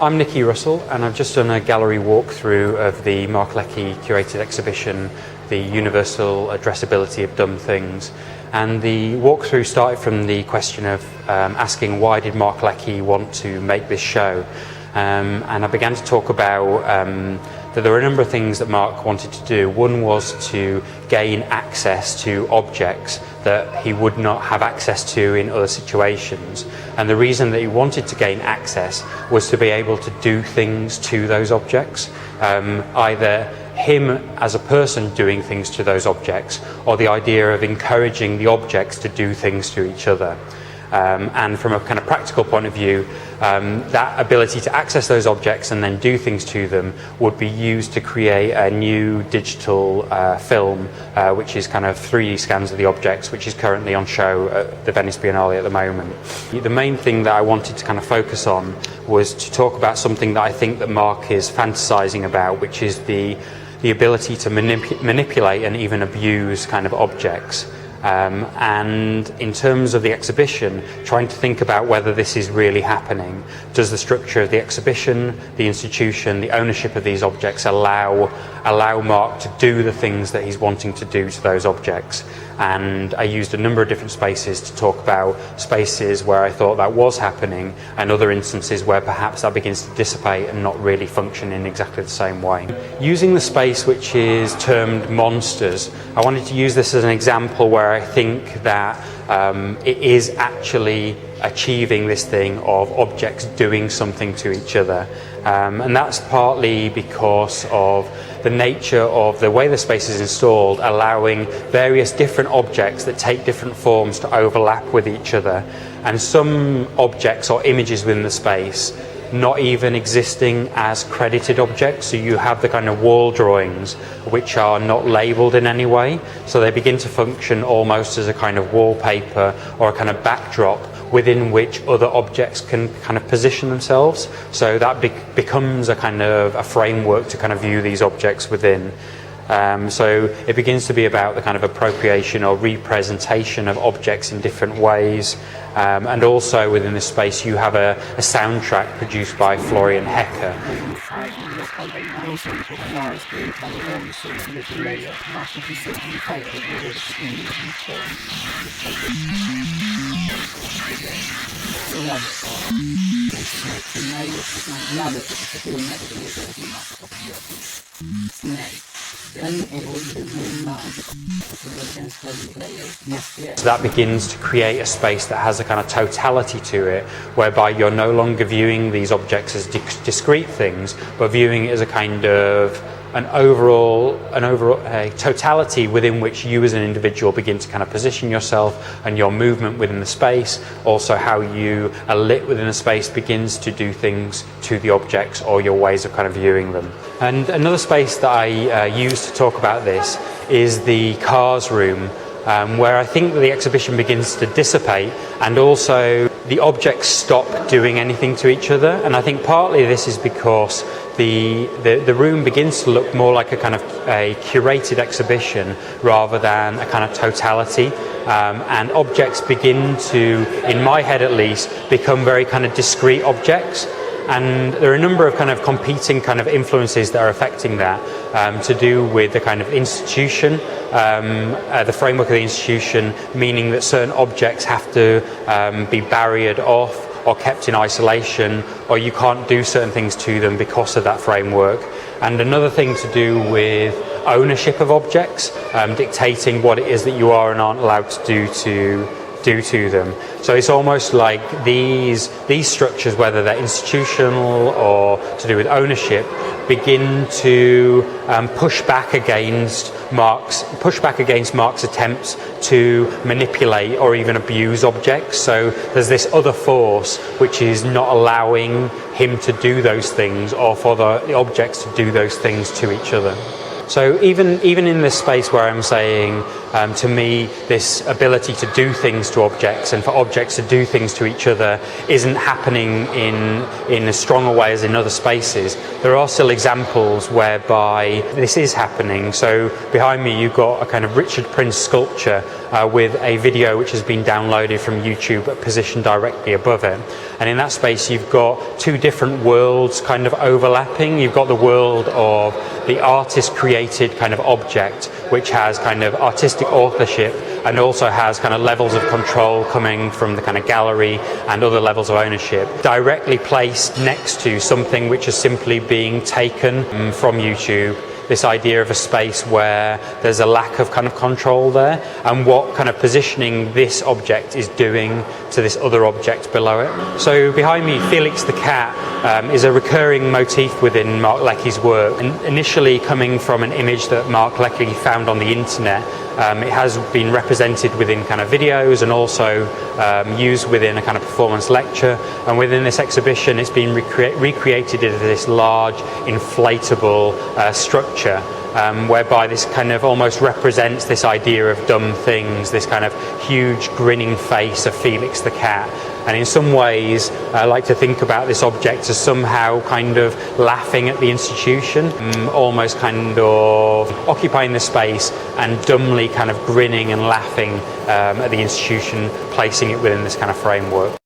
I'm Niki Russell, and I've just done a gallery walkthrough of the Mark Leckey curated exhibition, The Universal Addressability of Dumb Things. And the walkthrough started from the question of asking why did Mark Leckey want to make this show. And I began to talk about that there were a number of things that Mark wanted to do. One was to gain access to objects that he would not have access to in other situations. And the reason that he wanted to gain access was to be able to do things to those objects, either him as a person doing things to those objects, or the idea of encouraging the objects to do things to each other. And from a kind of practical point of view, that ability to access those objects and then do things to them would be used to create a new digital film, which is kind of 3D scans of the objects, which is currently on show at the Venice Biennale at the moment. The main thing that I wanted to kind of focus on was to talk about something that I think that Mark is fantasizing about, which is the ability to manipulate and even abuse kind of objects. And in terms of the exhibition, trying to think about whether this is really happening. Does the structure of the exhibition, the institution, the ownership of these objects allow Mark to do the things that he's wanting to do to those objects? And I used a number of different spaces to talk about spaces where I thought that was happening, and other instances where perhaps that begins to dissipate and not really function in exactly the same way. Using the space which is termed monsters, I wanted to use this as an example where I think that it is actually achieving this thing of objects doing something to each other. And that's partly because of the nature of the way the space is installed, allowing various different objects that take different forms to overlap with each other, and some objects or images within the space not even existing as credited objects. So you have the kind of wall drawings which are not labelled in any way, so they begin to function almost as a kind of wallpaper or a kind of backdrop within which other objects can kind of position themselves. So that becomes a kind of a framework to kind of view these objects within. So it begins to be about the kind of appropriation or representation of objects in different ways. And also within this space you have a soundtrack produced by Florian Hecker. So that begins to create a space that has a kind of totality to it, whereby you're no longer viewing these objects as discrete things, but viewing it as a kind of an overall totality within which you as an individual begin to kind of position yourself, and your movement within the space, also how you are lit within the space, begins to do things to the objects or your ways of kind of viewing them. And another space that I use to talk about this is the cars room, where I think that the exhibition begins to dissipate and also the objects stop doing anything to each other. And I think partly this is because the room begins to look more like a kind of a curated exhibition rather than a kind of totality, and objects begin to, in my head at least, become very kind of discrete objects. And there are a number of kind of competing kind of influences that are affecting that, to do with the kind of institution, the framework of the institution, meaning that certain objects have to be barriered off or kept in isolation, or you can't do certain things to them because of that framework. And another thing to do with ownership of objects, dictating what it is that you are and aren't allowed to do to them. So it's almost like these structures, whether they're institutional or to do with ownership, begin to push back against Mark's attempts to manipulate or even abuse objects. So there's this other force which is not allowing him to do those things, or for the objects to do those things to each other. So even in this space where I'm saying, to me, this ability to do things to objects and for objects to do things to each other isn't happening in as strong a way as in other spaces, there are still examples whereby this is happening. So behind me you've got a kind of Richard Prince sculpture with a video which has been downloaded from YouTube positioned directly above it. And in that space you've got two different worlds kind of overlapping. You've got the world of the artist created kind of object, which has kind of artistic authorship and also has kind of levels of control coming from the kind of gallery and other levels of ownership, directly placed next to something which is simply being taken from YouTube. This idea of a space where there's a lack of kind of control there, and what kind of positioning this object is doing to this other object below it. So behind me, Felix the cat is a recurring motif within Mark Leckey's work. And initially coming from an image that Mark Leckey found on the internet, it has been represented within kind of videos and also used within a kind of performance lecture. And within this exhibition, it's been recreated into this large inflatable structure, whereby this kind of almost represents this idea of dumb things, this kind of huge grinning face of Felix the cat. And in some ways, I like to think about this object as somehow kind of laughing at the institution, almost kind of occupying the space and dumbly kind of grinning and laughing at the institution, placing it within this kind of framework.